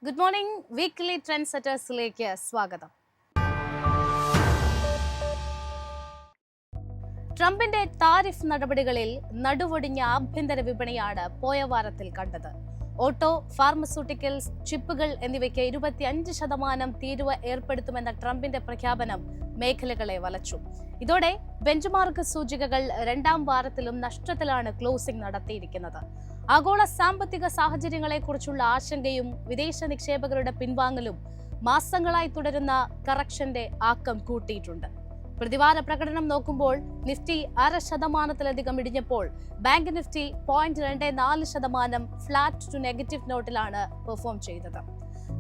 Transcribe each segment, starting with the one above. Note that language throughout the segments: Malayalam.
ഗുഡ് മോർണിംഗ് വീക്ക്ലി ട്രെൻഡ് സെറ്റേഴ്സിലേക്ക് സ്വാഗതം. ട്രംപിന്റെ താരിഫ് നടപടികളിൽ നടുവൊടിഞ്ഞ ആഭ്യന്തര വിപണിയാണ് പോയ വാരത്തിൽ കണ്ടത്. ഓട്ടോ, ഫാർമസ്യൂട്ടിക്കൽസ്, ചിപ്പുകൾ എന്നിവയ്ക്ക് 25% തീരുവ ഏർപ്പെടുത്തുമെന്ന ട്രംപിന്റെ പ്രഖ്യാപനം മേഖലകളെ വലച്ചു. ഇതോടെ ബെഞ്ച്മാർക്ക് സൂചികകൾ രണ്ടാം വാരത്തിലും നഷ്ടത്തിലാണ് ക്ലോസിംഗ് നടത്തിയിരിക്കുന്നത്. ആഗോള സാമ്പത്തിക സാഹചര്യങ്ങളെക്കുറിച്ചുള്ള ആശങ്കയും വിദേശ നിക്ഷേപകരുടെ പിൻവാങ്ങലും മാസങ്ങളായി തുടരുന്ന കറക്ഷന്റെ ആക്കം കൂട്ടിയിട്ടുണ്ട്. പ്രതിവാര പ്രകടനം നോക്കുമ്പോൾ നിഫ്റ്റി 0.5% ഇടിഞ്ഞപ്പോൾ bank Nifty 0.24% flat to negative നോട്ടിലാണ് പെർഫോം ചെയ്തത്.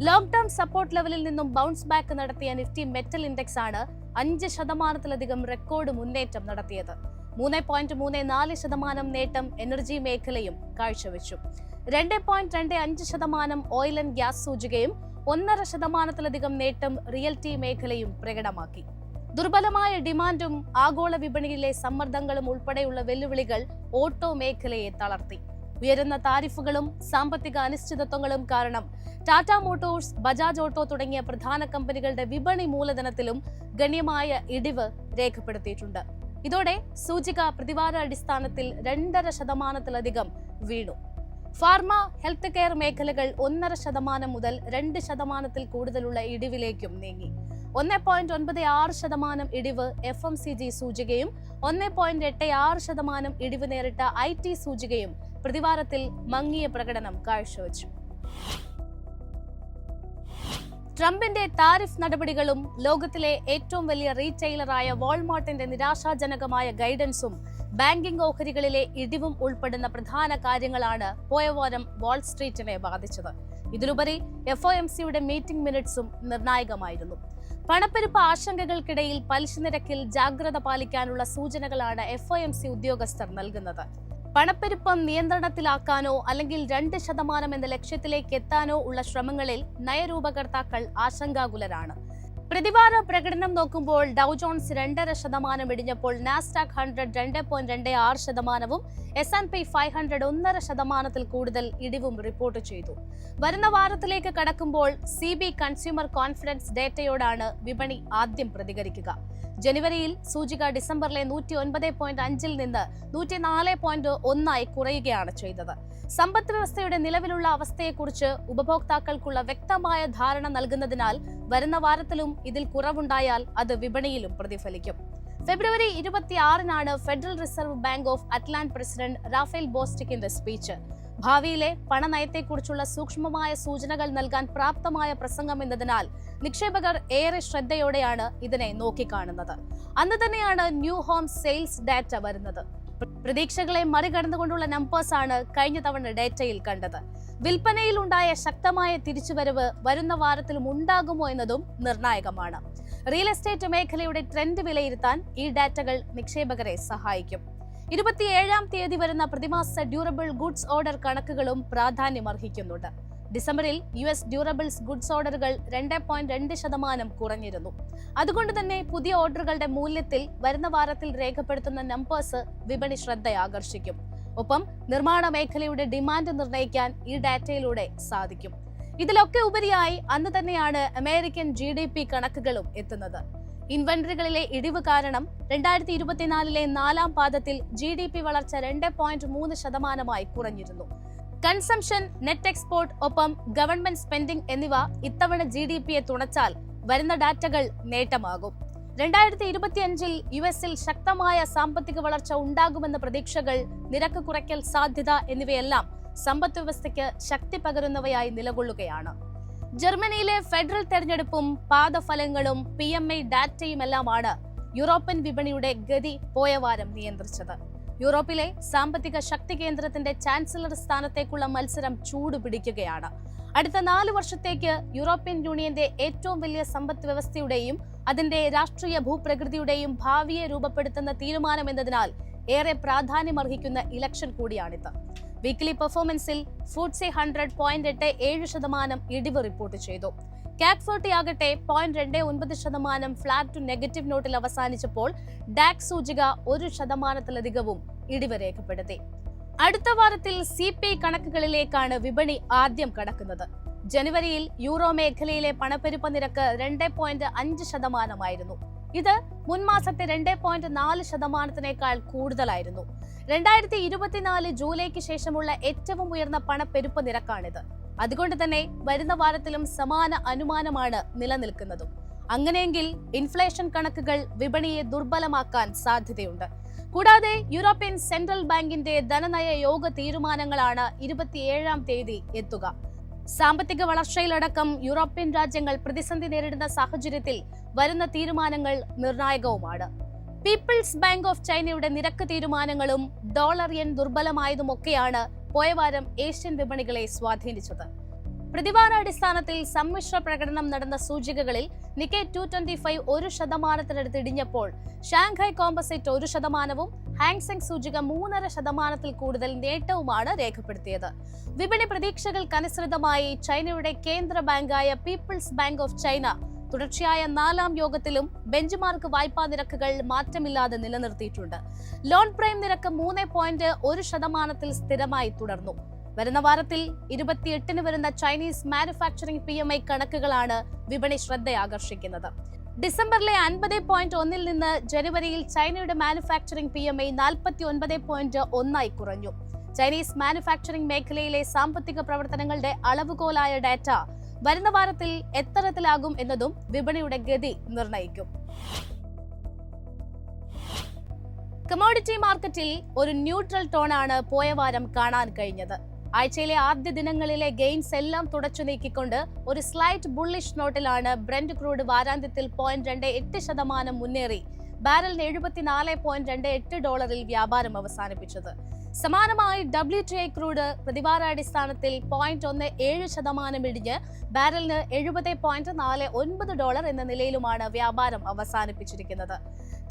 ലോങ് ടേം സപ്പോർട്ട് ലെവലിൽ നിന്നും ബൗൺസ് ബാക്ക് നടത്തിയ നിഫ്റ്റി മെറ്റൽ ഇൻഡെക്സ് ആണ് 5% റെക്കോർഡ് മുന്നേറ്റം നടത്തിയത്. 3.34% നേട്ടം എനർജി മേഖലയും കാഴ്ചവെച്ചു. 2.25% ഓയിൽ ആൻഡ് ഗ്യാസ് സൂചികയും 1.5% നേട്ടം റിയൽറ്റി മേഖലയും പ്രകടമാക്കി. ദുർബലമായ ഡിമാൻഡും ആഗോള വിപണിയിലെ സമ്മർദ്ദങ്ങളും ഉൾപ്പെടെയുള്ള വെല്ലുവിളികൾ ഓട്ടോ മേഖലയെ തളർത്തി. ഉയരുന്ന താരിഫുകളും സാമ്പത്തിക അനിശ്ചിതത്വങ്ങളും കാരണം ടാറ്റ മോട്ടോഴ്സ്, ബജാജ് ഓട്ടോ തുടങ്ങിയ പ്രധാന കമ്പനികളുടെ വിപണി മൂലധനത്തിലും ഗണ്യമായ ഇടിവ് രേഖപ്പെടുത്തിയിട്ടുണ്ട്. ഇതോടെ സൂചിക പ്രതിവാര അടിസ്ഥാനത്തിൽ 2.5% വീണു. ഫാർമ, ഹെൽത്ത് കെയർ മേഖലകൾ 1.5% മുതൽ 2% കൂടുതലുള്ള ഇടിവിലേക്കും നീങ്ങി. 1.96% ഇടിവ് FMCG സൂചികയും 1.86% ഇടിവ് നേരിട്ട IT സൂചികയും പ്രതിവാരത്തിൽ മങ്ങിയ പ്രകടനം കാഴ്ചവെച്ചു. ട്രംപിന്റെ താരിഫ് നടപടികളും ലോകത്തിലെ ഏറ്റവും വലിയ റീറ്റെയിലറായ വാൾമാർട്ടിന്റെ നിരാശാജനകമായ ഗൈഡൻസും ബാങ്കിംഗ് ഓഹരികളിലെ ഇടിവും ഉൾപ്പെടുന്ന പ്രധാന കാര്യങ്ങളാണ് പോയ വാരം വാൾസ്ട്രീറ്റിനെ ബാധിച്ചത്. ഇതിലുപരി FOMCയുടെ മീറ്റിംഗ് മിനിറ്റ്സും നിർണായകമായിരുന്നു. പണപ്പെരുപ്പ ആശങ്കകൾക്കിടയിൽ പലിശ നിരക്കിൽ ജാഗ്രത പാലിക്കാനുള്ള സൂചനകളാണ് FOMC ഉദ്യോഗസ്ഥർ നൽകുന്നത്. പണപ്പെരുപ്പം നിയന്ത്രണത്തിലാക്കാനോ അല്ലെങ്കിൽ 2% എന്ന ലക്ഷ്യത്തിലേക്ക് എത്താനോ ഉള്ള ശ്രമങ്ങളിൽ നയരൂപകർത്താക്കൾ ആശങ്കാകുലരാണ്. പ്രതിവാര പ്രകടനം നോക്കുമ്പോൾ ഡൗ ജോൺസ് 2.5% ഇടിഞ്ഞപ്പോൾ നാസ്ഡാക്ക് 100 2.26%, S&P 500 1.5% കൂടുതൽ ഇടിവും റിപ്പോർട്ട് ചെയ്തു. വരുന്ന വാരത്തിലേക്ക് കടക്കുമ്പോൾ CB കൺസ്യൂമർ കോൺഫിഡൻസ് ഡേറ്റയോടാണ് വിപണി ആദ്യം പ്രതികരിക്കുക. ജനുവരിയിൽ സൂചിക ഡിസംബറിലെ 109.5 നിന്ന് 104.1 കുറയുകയാണ് ചെയ്തത്. സമ്പദ് വ്യവസ്ഥയുടെ നിലവിലുള്ള അവസ്ഥയെക്കുറിച്ച് ഉപഭോക്താക്കൾക്കുള്ള വ്യക്തമായ ധാരണ നൽകുന്നതിനാൽ വരുന്ന വാരത്തിലും ഇതിൽ കുറവുണ്ടായാൽ അത് വിപണിയിലും പ്രതിഫലിക്കും. ഫെബ്രുവരി 26 Federal Reserve Bank of Atlanta President Raphael ബോസ്റ്റിക്കിന്റെ സ്പീച്ച്. ഭാവിയിലെ പണനയത്തെക്കുറിച്ചുള്ള സൂക്ഷ്മമായ സൂചനകൾ നൽകാൻ പ്രാപ്തമായ പ്രസംഗം എന്നതിനാൽ നിക്ഷേപകർ ഏറെ ശ്രദ്ധയോടെയാണ് ഇതിനെ നോക്കിക്കാണുന്നത്. അന്ന് തന്നെയാണ് ന്യൂ ഹോം സെയിൽസ് ഡാറ്റ വരുന്നത്. പ്രതീക്ഷകളെ മറികടന്നുകൊണ്ടുള്ള നമ്പേഴ്സാണ് കഴിഞ്ഞ തവണ ഡേറ്റയിൽ കണ്ടത്. വിൽപ്പനയിൽ ഉണ്ടായ ശക്തമായ തിരിച്ചുവരവ് വരുന്ന വാരത്തിലും ഉണ്ടാകുമോ എന്നതും നിർണായകമാണ്. റിയൽ എസ്റ്റേറ്റ് മേഖലയുടെ ട്രെൻഡ് വിലയിരുത്താൻ ഈ ഡാറ്റകൾ നിക്ഷേപകരെ സഹായിക്കും. 27-ാം തീയതി വരുന്ന പ്രതിമാസ ഡ്യൂറബിൾ ഗുഡ്സ് ഓർഡർ കണക്കുകളും പ്രാധാന്യമർഹിക്കുന്നുണ്ട്. ഡിസംബറിൽ US ഡ്യൂറബിൾസ് ഗുഡ്സ് ഓർഡറുകൾ 2.2% കുറഞ്ഞിരുന്നു. അതുകൊണ്ട് തന്നെ പുതിയ ഓർഡറുകളുടെ മൂല്യത്തിൽ വരുന്ന വാരത്തിൽ രേഖപ്പെടുത്തുന്ന നമ്പേഴ്സ് വിപണി ശ്രദ്ധയാകർഷിക്കും. ഒപ്പം നിർമ്മാണ മേഖലയുടെ ഡിമാൻഡ് നിർണ്ണയിക്കാൻ ഈ ഡാറ്റയിലൂടെ സാധിക്കും. ഇതിലൊക്കെ ഉപരിയായി അന്ന് തന്നെയാണ് അമേരിക്കൻ GDP കണക്കുകളും എത്തുന്നത്. ഇൻവെന്ററികളിലെ ഇടിവ് കാരണം 2024 4-ാം പാദത്തിൽ GDP വളർച്ച 2.3% കുറഞ്ഞിരുന്നു. കൺസംഷൻ, നെറ്റ് എക്സ്പോർട്ട്, ഒപ്പം ഗവൺമെന്റ് സ്പെൻഡിംഗ് എന്നിവ ഇത്തവണ GDPയെ തുണച്ചാൽ വരുന്ന ഡാറ്റകൾ നേട്ടമാകും. 2025 US-ൽ ശക്തമായ സാമ്പത്തിക വളർച്ച ഉണ്ടാകുമെന്ന പ്രതീക്ഷകൾ, നിരക്ക് കുറയ്ക്കൽ സാധ്യത എന്നിവയെല്ലാം സമ്പദ് വ്യവസ്ഥയ്ക്ക് ശക്തി പകരുന്നവയായി നിലകൊള്ളുകയാണ്. ജർമ്മനിയിലെ ഫെഡറൽ തെരഞ്ഞെടുപ്പും പാദഫലങ്ങളും PMI ഡാറ്റയുമെല്ലാമാണ് യൂറോപ്യൻ വിപണിയുടെ ഗതി പോയ വാരം നിയന്ത്രിച്ചത്. യൂറോപ്പിലെ സാമ്പത്തിക ശക്തി കേന്ദ്രത്തിന്റെ ചാൻസലർ സ്ഥാനത്തേക്കുള്ള മത്സരം ചൂടുപിടിക്കുകയാണ്. അടുത്ത 4 വർഷത്തേക്ക് യൂറോപ്യൻ യൂണിയന്റെ ഏറ്റവും വലിയ സമ്പദ് വ്യവസ്ഥയുടെയും അതിന്റെ രാഷ്ട്രീയ ഭൂപ്രകൃതിയുടെയും ഭാവിയെ രൂപപ്പെടുത്തുന്ന തീരുമാനം എന്നതിനാൽ ഏറെ പ്രാധാന്യമർഹിക്കുന്ന ഇലക്ഷൻ കൂടിയാണിത്. വീക്ക്ലി പെർഫോമൻസിൽ FTSE 100 0.87% ഇടിവ് റിപ്പോർട്ട് ചെയ്തു. CAC 40 ആകട്ടെ 0.29% ഫ്ലാറ്റ് ടു നെഗറ്റീവ് നോട്ടിൽ അവസാനിച്ചപ്പോൾ ഡാക്സ് സൂചിക 1%-ലധികവും ഇടിവ് രേഖപ്പെടുത്തി. അടുത്ത വാരത്തിൽ CPI കണക്കുകളിലേക്കാണ് വിപണി ആദ്യം കടക്കുന്നത്. ജനുവരിയിൽ യൂറോ മേഖലയിലെ പണപ്പെരുപ്പ നിരക്ക് 2.5%. ഇത് മുൻമാസത്തെ 2.4%-നേക്കാൾ കൂടുതലായിരുന്നു. 2024 ജൂലൈക്ക് ശേഷമുള്ള ഏറ്റവും ഉയർന്ന പണപ്പെരുപ്പ നിരക്കാണിത്. അതുകൊണ്ട് തന്നെ വരുന്ന വാരത്തിലും സമാന അനുമാനമാണ് നിലനിൽക്കുന്നതും. അങ്ങനെയെങ്കിൽ ഇൻഫ്ലേഷൻ കണക്കുകൾ വിപണിയെ ദുർബലമാക്കാൻ സാധ്യതയുണ്ട്. കൂടാതെ യൂറോപ്യൻ സെൻട്രൽ ബാങ്കിന്റെ ധനനയ യോഗ തീരുമാനങ്ങളാണ് 27-ാം തീയതി എത്തുക. സാമ്പത്തിക വളർച്ചയിലടക്കം യൂറോപ്യൻ രാജ്യങ്ങൾ പ്രതിസന്ധി നേരിടുന്ന സാഹചര്യത്തിൽ വരുന്ന തീരുമാനങ്ങൾ നിർണായകവുമാണ്. പീപ്പിൾസ് ബാങ്ക് ഓഫ് ചൈനയുടെ നിരക്ക് തീരുമാനങ്ങളും ഡോളർ യെൻ ദുർബലമായതുമൊക്കെയാണ് പോയവാരം ഏഷ്യൻ വിപണികളെ സ്വാധീനിച്ചത്. പ്രതിവാരാടിസ്ഥാനത്തിൽ സമ്മിശ്ര പ്രകടനം നടന്ന സൂചികകളിൽ നിക്കൈ 225 1% ഇടിഞ്ഞപ്പോൾ ഷാങ്ഹായ് കോമ്പസിറ്റ് 1%, ഹാങ്സെങ് സൂചിക 3.5% കൂടുതൽ നേട്ടവുമാണ് രേഖപ്പെടുത്തിയത്. വിപണി പ്രതീക്ഷകൾക്കനുസൃതമായി ചൈനയുടെ കേന്ദ്ര ബാങ്കായ പീപ്പിൾസ് ബാങ്ക് ഓഫ് ചൈന തുടർച്ചയായ 4-ാം യോഗത്തിലും ബെഞ്ച്മാർക്ക് വായ്പാ നിരക്കുകൾ മാറ്റമില്ലാതെ നിലനിർത്തിയിട്ടുണ്ട്. ലോൺ പ്രൈം നിരക്ക് 3.1% സ്ഥിരമായി തുടർന്നു. വരുന്ന വാരത്തിൽ 28-ന് വരുന്ന ചൈനീസ് മാനുഫാക്ചറിംഗ് PMI കണക്കുകളാണ് വിപണി ശ്രദ്ധയാകർഷിക്കുന്നത്. ഡിസംബറിലെ 50.1-ൽ നിന്ന് ജനുവരിയിൽ ചൈനയുടെ മാനുഫാക്ചറിംഗ് PMI 49.1 കുറഞ്ഞു. ചൈനീസ് മാനുഫാക്ചറിംഗ് മേഖലയിലെ സാമ്പത്തിക പ്രവർത്തനങ്ങളുടെ അളവുകോലായ ഡാറ്റ വരുന്ന വാരത്തിൽ എത്തരത്തിലാകും എന്നതും വിപണിയുടെ ഗതി നിർണ്ണയിക്കും. കമോഡിറ്റി മാർക്കറ്റിൽ ഒരു ന്യൂട്രൽ ടോണാണ് പോയ വാരം കാണാൻ കഴിഞ്ഞത്. ആഴ്ചയിലെ ആദ്യ ദിനങ്ങളിലെ ഗെയിൻസ് എല്ലാം തുടച്ചു നീക്കിക്കൊണ്ട് ഒരു സ്ലൈറ്റ് ബുള്ളിഷ് നോട്ടിലാണ് ബ്രെന്റ് ക്രൂഡ് വാരാന്ത്യത്തിൽ 0.28% മുന്നേറി ബാരലിന് $74.28 വ്യാപാരം അവസാനിപ്പിച്ചത്. സമാനമായി WTI ക്രൂഡ് പ്രതിവാരാടിസ്ഥാനത്തിൽ 0.17% ഇടിഞ്ഞ് ബാരലിന് $70.49 എന്ന നിലയിലുമാണ് വ്യാപാരം അവസാനിപ്പിച്ചിരിക്കുന്നത്.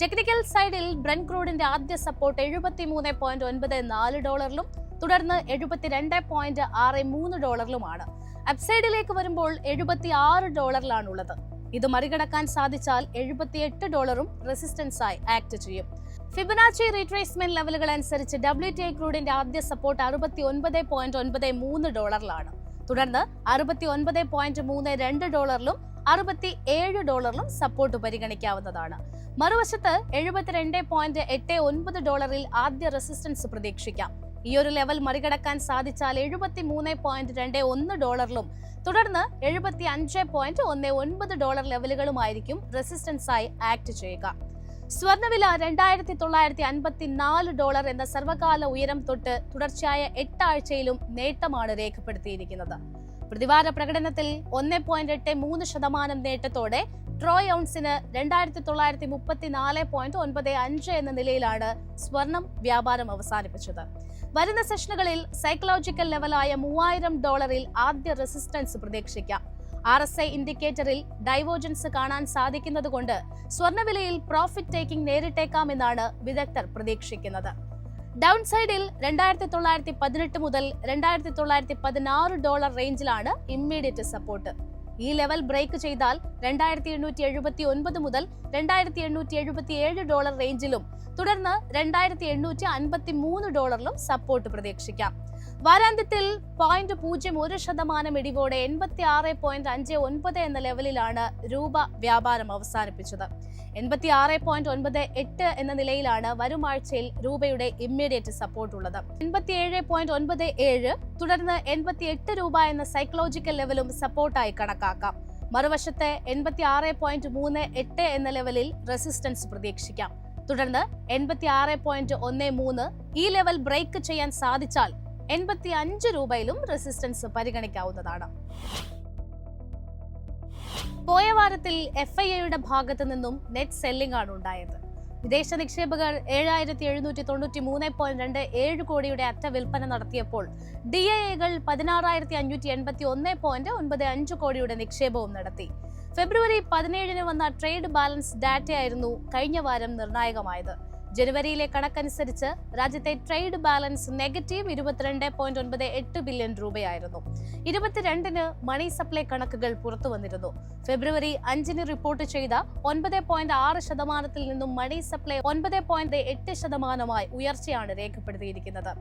ടെക്നിക്കൽ സൈഡിൽ ബ്രെന്റ് ക്രൂഡിന്റെ ആദ്യ സപ്പോർട്ട് $70.94 തുടർന്ന് $72.63 അപ്സൈഡിലേക്ക് വരുമ്പോൾ $76 ഇത് മറികടക്കാൻ സാധിച്ചാൽ $78 റെസിസ്റ്റൻസായി ആക്ട് ചെയ്യും. ഫിബൊനാച്ചി റീട്രേസ്മെന്റ് ലെവലുകൾ അനുസരിച്ച് WTI ക്രൂഡിന്റെ ആദ്യ സപ്പോർട്ട് $69.93 തുടർന്ന് $69.32 $67 സപ്പോർട്ട് പരിഗണിക്കാവുന്നതാണ്. മറുവശത്ത് $72.89 ആദ്യ റെസിസ്റ്റൻസ് പ്രതീക്ഷിക്കാം. ഈ ഒരു ലെവൽ മറികടക്കാൻ സാധിച്ചാൽ $73.21 തുടർന്ന് $75.19 ലെവലുകളുമായിരിക്കും റെസിസ്റ്റൻസായി ആക്ട് ചെയ്യുക. സ്വർണ്ണവില $2,954 എന്ന സർവകാല ഉയരം തൊട്ട് തുടർച്ചയായ 8 ആഴ്ചയിലും നേട്ടമാണ് രേഖപ്പെടുത്തിയിരിക്കുന്നത്. പ്രതിവാര പ്രകടനത്തിൽ 1.83% നേട്ടത്തോടെ ട്രോയ് ഔൺസിന് $2,934.95 എന്ന നിലയിലാണ് സ്വർണം വ്യാപാരം അവസാനിപ്പിച്ചത്. വരുന്ന സെഷനുകളിൽ സൈക്കോളജിക്കൽ ലെവലായ $3,000 ആദ്യ റെസിസ്റ്റൻസ് പ്രതീക്ഷിക്കാം. RSI ഇൻഡിക്കേറ്ററിൽ ഡൈവേർജൻസ് കാണാൻ സാധിക്കുന്നതുകൊണ്ട് സ്വർണ്ണവിലയിൽ പ്രോഫിറ്റ് ടേക്കിംഗ് നേരിട്ടേക്കാമെന്നാണ് വിദഗ്ധർ പ്രതീക്ഷിക്കുന്നത്. ഡൗൺ സൈഡിൽ $2,918 മുതൽ $2,916 റേഞ്ചിലാണ് ഇമ്മീഡിയറ്റ് സപ്പോർട്ട്. ഈ ലെവൽ ബ്രേക്ക് ചെയ്താൽ $2,879 മുതൽ $2,877 റേഞ്ചിലും തുടർന്ന് $2,853 സപ്പോർട്ട് പ്രതീക്ഷിക്കാം. വാരാന്ത്യത്തിൽ 0.01% ഇടിവോടെ 86.59 എന്ന ലെവലിലാണ് രൂപ വ്യാപാരം അവസാനിപ്പിച്ചത്. 86.98 എന്ന നിലയിലാണ് വരും ആഴ്ചയിൽ രൂപയുടെ ഇമ്മീഡിയറ്റ് സപ്പോർട്ട് ഉള്ളത്. 87.97 തുടർന്ന് $88 എന്ന സൈക്കോളജിക്കൽ ലെവലും സപ്പോർട്ടായി കണക്കാക്കാം. മറുവശത്ത് 86.38 എന്ന ലെവലിൽ റെസിസ്റ്റൻസ് പ്രതീക്ഷിക്കാം. തുടർന്ന് 86.13 ഈ ലെവൽ ബ്രേക്ക് ചെയ്യാൻ സാധിച്ചാൽ $85 റെസിസ്റ്റൻസ് പരിഗണിക്കാവുന്നതാണ്. പോയ വാരത്തിൽ FIIയുടെ ഭാഗത്തു നിന്നും നെറ്റ് സെല്ലിംഗ് ആണ് ഉണ്ടായത്. വിദേശ നിക്ഷേപകർ 7,793.27 കോടിയുടെ അറ്റ വിൽപ്പന നടത്തിയപ്പോൾ DIIകൾ 16,581.95 കോടിയുടെ നിക്ഷേപവും നടത്തി. ഫെബ്രുവരി 17-ന് വന്ന ട്രേഡ് ബാലൻസ് ഡാറ്റയായിരുന്നു കഴിഞ്ഞ വാരം നിർണായകമായത്. ജനുവരിയിലെ കണക്കനുസരിച്ച് രാജ്യത്തെ ട്രേഡ് ബാലൻസ് നെഗറ്റീവ് 22.98 ബില്യൺ രൂപയായിരുന്നു. 22-ന് മണി സപ്ലൈ കണക്കുകൾ പുറത്തു വന്നിരുന്നു. ഫെബ്രുവരി 5-ന് റിപ്പോർട്ട് ചെയ്ത 9.6% നിന്നും മണി സപ്ലൈ 9.8% ഉയർച്ചയാണ് രേഖപ്പെടുത്തിയിരിക്കുന്നത്.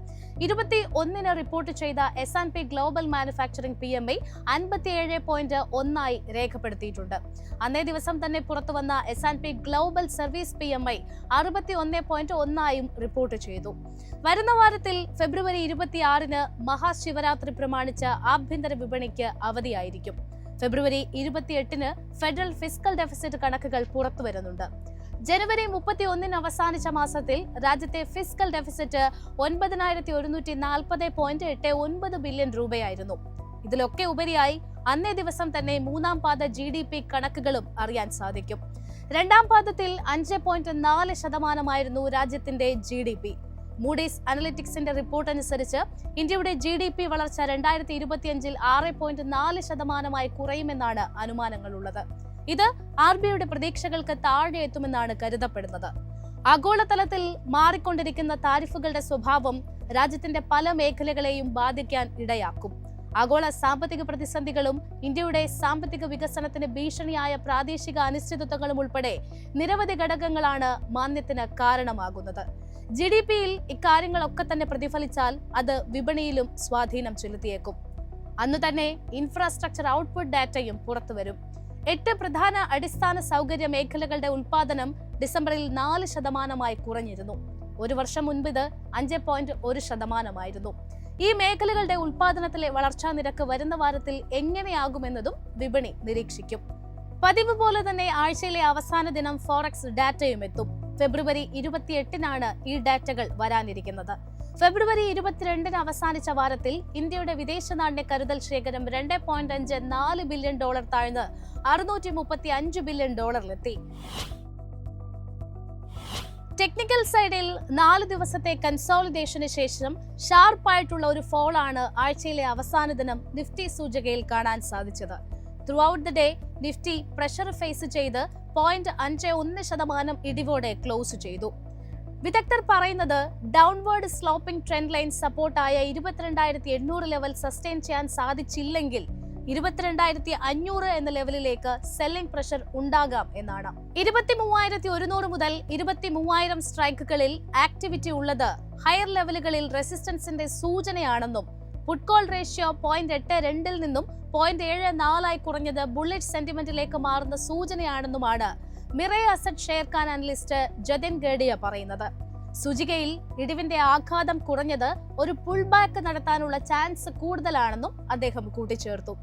21-ന് റിപ്പോർട്ട് ചെയ്ത S&P ഗ്ലോബൽ മാനുഫാക്ചറിംഗ് PMI 57.1 രേഖപ്പെടുത്തിയിട്ടുണ്ട്. അന്നേ ദിവസം തന്നെ പുറത്തുവന്ന S&P global service PMI 61.1 report ചെയ്തു. വരുന്ന വാരത്തിൽ ഫെബ്രുവരി 26-ന് മഹാശിവരാത്രി പ്രമാണിച്ച് ആഭ്യന്തര വിപണിക്ക് അവധിയായിരിക്കും. ഫെബ്രുവരി 28-ന് ഫെഡറൽ ഫിസ്ക്കൽ ഡെഫിസിറ്റ് കണക്കുകൾ പുറത്തുവരുന്നുണ്ട്. ജനുവരി 31-ന് അവസാനിച്ച മാസത്തിൽ രാജ്യത്തെ ഫിസ്ക്കൽ ഡെഫിസിറ്റ് 9,140.89 ബില്യൺ രൂപയായിരുന്നു. ഇതിലൊക്കെ ഉപരിയായി അന്നേ ദിവസം തന്നെ മൂന്നാം പാദ GDP കണക്കുകളും അറിയാൻ സാധിക്കും. രണ്ടാം പാദത്തിൽ 5.4% രാജ്യത്തിന്റെ GDP. മൂഡീസ് അനലിറ്റിക്സിന്റെ റിപ്പോർട്ട് അനുസരിച്ച് ഇന്ത്യയുടെ GDP വളർച്ച 2025-ൽ 6.4% കുറയുമെന്നാണ് അനുമാനങ്ങളുള്ളത്. ഇത് RBIയുടെ പ്രതീക്ഷകൾക്ക് താഴെ എത്തുമെന്നാണ് കരുതപ്പെടുന്നത്. ആഗോളതലത്തിൽ മാറിക്കൊണ്ടിരിക്കുന്ന താരിഫുകളുടെ സ്വഭാവം രാജ്യത്തിന്റെ പല മേഖലകളെയും ബാധിക്കാൻ ഇടയാക്കും. ആഗോള സാമ്പത്തിക പ്രതിസന്ധികളും ഇന്ത്യയുടെ സാമ്പത്തിക വികസനത്തിന് ഭീഷണിയായ പ്രാദേശിക അനിശ്ചിതത്വങ്ങളും ഉൾപ്പെടെ നിരവധി ഘടകങ്ങളാണ് മാന്ദ്യത്തിന് കാരണമാകുന്നത്. GDPയിൽ ഇക്കാര്യങ്ങളൊക്കെ തന്നെ പ്രതിഫലിച്ചാൽ അത് വിപണിയിലും സ്വാധീനം ചെലുത്തിയേക്കും. അന്നു തന്നെ ഇൻഫ്രാസ്ട്രക്ചർ ഔട്ട്പുട്ട് ഡാറ്റയും പുറത്തുവരും. 8 പ്രധാന അടിസ്ഥാന സൗകര്യ മേഖലകളുടെ ഉൽപാദനം ഡിസംബറിൽ 4% കുറഞ്ഞിരുന്നു. ഒരു വർഷം മുൻപ് ഇത് 5.1%. ഈ മേഖലകളുടെ ഉൽപാദനത്തിലെ വളർച്ചാ നിരക്ക് വരുന്ന വാരത്തിൽ എങ്ങനെയാകുമെന്നതും വിപണി നിരീക്ഷിക്കും. പതിവ് പോലെ തന്നെ ആഴ്ചയിലെ അവസാന ദിനം ഫോറക്സ് ഡാറ്റയും എത്തും. ഫെബ്രുവരി 28-നാണ് ഈ ഡാറ്റകൾ വരാനിരിക്കുന്നത്. ഫെബ്രുവരി 22-ന് അവസാനിച്ച വാരത്തിൽ ഇന്ത്യയുടെ വിദേശ നാണ്യ കരുതൽ ശേഖരം $2.54 ബില്യൺ താഴ്ന്ന് $635 ബില്യൺ ടെക്നിക്കൽ സൈഡിൽ 4 ദിവസത്തെ കൺസോളിഡേഷന് ശേഷം ഷാർപ്പായിട്ടുള്ള ഒരു ഫോളാണ് ആഴ്ചയിലെ അവസാന ദിനം നിഫ്റ്റി സൂചികയിൽ കാണാൻ സാധിച്ചത്. Throughout the day Nifty pressure face ചെയ്ത് 0.51% ഇടിവോടെ ക്ലോസ് ചെയ്തു. വിദഗ്ധർ പറയുന്നത് ഡൗൺവേർഡ് സ്ലോപ്പിംഗ് ട്രെൻഡ് ലൈൻ സപ്പോർട്ടായ 22,800 ലെവൽ സസ്റ്റെയിൻ ചെയ്യാൻ സാധിച്ചില്ലെങ്കിൽ 22,500 എന്ന ലെവലിലേക്ക് സെല്ലിംഗ് പ്രഷർ ഉണ്ടാകാം എന്നാണ്. 23,100 മുതൽ 23,000 സ്ട്രൈക്കുകളിൽ ആക്ടിവിറ്റി ഉള്ളത് ഹയർ ലെവലുകളിൽ റെസിസ്റ്റൻസിന്റെ സൂചനയാണെന്നും പുട്ട് കോൾ റേഷ്യോ 0.82-ൽ നിന്നും 0.74 കുറഞ്ഞത് ബുള്ളിഷ് സെന്റിമെന്റിലേക്ക് മാറുന്ന സൂചനയാണെന്നുമാണ് Mirae Asset Sharekhan analyst Jatin Gedia പറയുന്നത്. സൂചികയിൽ ഇടിവിന്റെ ആഘാതം കുറഞ്ഞത് ഒരു പുൾ ബാക്ക് നടത്താനുള്ള ചാൻസ് കൂടുതലാണെന്നും അദ്ദേഹം കൂട്ടിച്ചേർത്തു.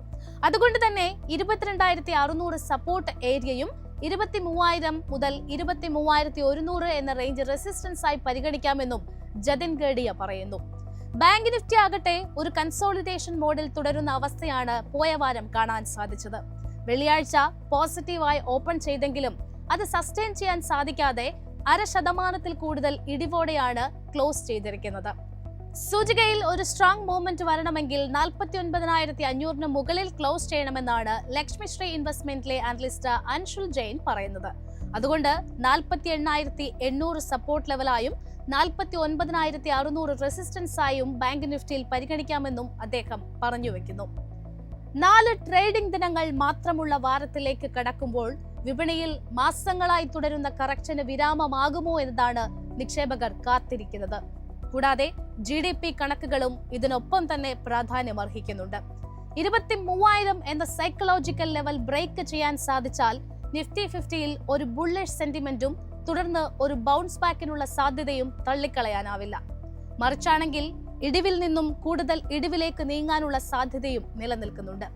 അതുകൊണ്ട് തന്നെ 22,600 സപ്പോർട്ട് ഏരിയയും 23,000 മുതൽ 23,100 എന്ന റേഞ്ച് റെസിസ്റ്റൻസ് ആയി പരിഗണിക്കാമെന്നും ജതിൻ ഗേഡിയ പറയുന്നു. ബാങ്ക് നിഫ്റ്റി ആകട്ടെ ഒരു കൺസോളിഡേഷൻ മോഡിൽ തുടരുന്ന അവസ്ഥയാണ് പോയ വാരം കാണാൻ സാധിച്ചത്. വെള്ളിയാഴ്ച പോസിറ്റീവായി ഓപ്പൺ ചെയ്തെങ്കിലും അത് സസ്റ്റെയിൻ ചെയ്യാൻ സാധിക്കാതെ 0.5% കൂടുതൽ ഇടിവോടെയാണ് ക്ലോസ് ചെയ്തിരിക്കുന്നത്. സൂചികയിൽ ഒരു സ്ട്രോങ് മൂവ്മെന്റ് വരണമെങ്കിൽ 49,500-ന് മുകളിൽ ക്ലോസ് ചെയ്യണമെന്നാണ് ലക്ഷ്മി ശ്രീ ഇൻവെസ്റ്റ്മെന്റിലെ അനലിസ്റ്റ് അൻഷുൽ ജെയിൻ പറയുന്നത്. അതുകൊണ്ട് 48,800 സപ്പോർട്ട് ലെവലായും 49,600 റെസിസ്റ്റൻസ് ആയും ബാങ്ക് നിഫ്റ്റിയിൽ പരിഗണിക്കാമെന്നും അദ്ദേഹം പറഞ്ഞു വെക്കുന്നു. 4 ട്രേഡിംഗ് ദിനങ്ങൾ മാത്രമുള്ള വാരത്തിലേക്ക് കടക്കുമ്പോൾ വിപണിയിൽ മാസങ്ങളായി തുടരുന്ന കറക്ഷന് വിരാമമാകുമോ എന്നതാണ് നിക്ഷേപകർ കാത്തിരിക്കുന്നത്. കൂടാതെ GDP കണക്കുകളും ഇതിനൊപ്പം തന്നെ പ്രാധാന്യമർഹിക്കുന്നുണ്ട്. 23,000 എന്ന സൈക്കോളജിക്കൽ ലെവൽ ബ്രേക്ക് ചെയ്യാൻ സാധിച്ചാൽ നിഫ്റ്റി 50-ൽ ഒരു ബുള്ളിഷ് സെന്റിമെന്റും തുടർന്ന് ഒരു ബൗൺസ് ബാക്കിനുള്ള സാധ്യതയും തള്ളിക്കളയാനാവില്ല. മറിച്ചാണെങ്കിൽ ഇടിവിൽ നിന്നും കൂടുതൽ ഇടിവിലേക്ക് നീങ്ങാനുള്ള സാധ്യതയും നിലനിൽക്കുന്നുണ്ട്.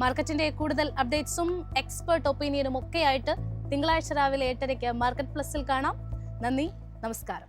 മാർക്കറ്റിന്റെ കൂടുതൽ അപ്ഡേറ്റ്സും എക്സ്പേർട്ട് ഒപ്പീനിയനും ഒക്കെയായിട്ട് തിങ്കളാഴ്ച രാവിലെ 8:30 മാർക്കറ്റ് പ്ലസിൽ കാണാം. നന്ദി, നമസ്കാരം.